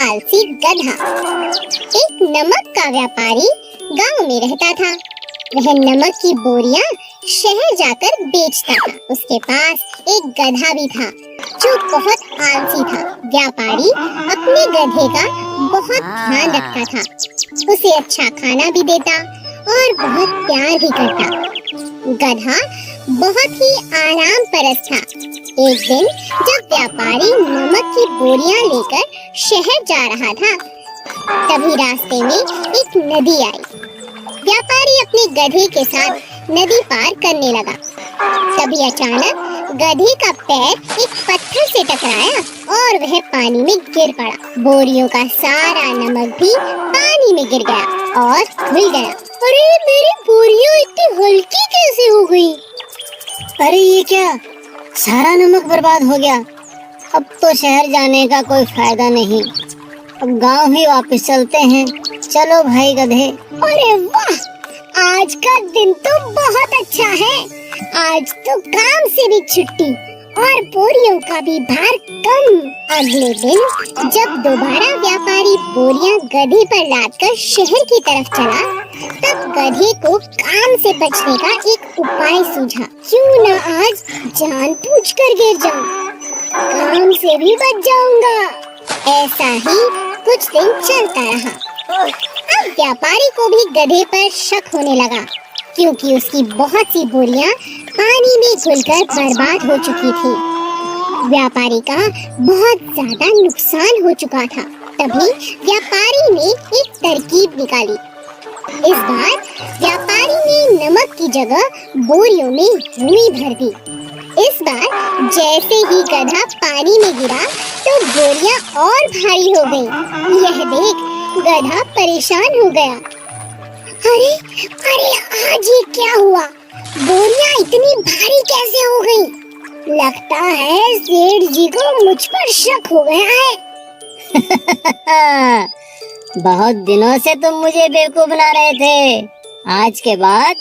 आलसी गधा। एक नमक का व्यापारी गांव में रहता था। वह नमक की बोरियां शहर जाकर बेचता था। उसके पास एक गधा भी था जो बहुत आलसी था। व्यापारी अपने गधे का बहुत ध्यान रखता था, उसे अच्छा खाना भी देता और बहुत प्यार भी करता। गधा बहुत ही आराम परस्त था। एक दिन जब व्यापारी नमक की बोरियां लेकर शहर जा रहा था, तभी रास्ते में एक नदी आई। व्यापारी अपने गधे के साथ नदी पार करने लगा। तभी अचानक गधे का पैर एक पत्थर से टकराया और वह पानी में गिर पड़ा। बोरियों का सारा नमक भी पानी में गिर गया और घुल गया। अरे मेरी बोरियां इतनी हल्की कैसे हो गई? अरे ये क्या, सारा नमक बर्बाद हो गया। अब तो शहर जाने का कोई फायदा नहीं। अब गांव ही वापस चलते हैं। चलो भाई गधे। अरे वाह, आज का दिन तो बहुत अच्छा है। आज तो काम से भी छुट्टी और बोरियों का भी भार कम। अगले दिन जब दोबारा व्यापारी बोरियां गधे पर लादकर शहर की तरफ चला, तब गधे को काम से बचने का एक उपाय सूझा। क्यों न आज जान बूझकर गिर जाऊं, काम से भी बच जाऊंगा। ऐसा ही कुछ दिन चलता रहा। अब व्यापारी को भी गधे पर शक होने लगा, क्योंकि उसकी बहुत सी बोरियां पानी में घुलकर बर्बाद हो चुकी थी। व्यापारी का बहुत ज्यादा नुकसान हो चुका था। तभी व्यापारी ने एक तरकीब निकाली। इस बार व्यापारी ने नमक की जगह बोरियों में रुई भर दी। इस बार जैसे ही गधा पानी में गिरा तो बोरियां और भारी हो गईं। यह देख गधा परेशान हो गया। अरे अरे आज ये क्या हुआ? बोरियां इतनी भारी कैसे हो गई? लगता है सेठ जी को मुझ पर शक हो गया है। बहुत दिनों से तुम मुझे बेवकूफ बना रहे थे। आज के बाद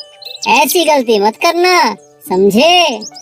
ऐसी गलती मत करना, समझे?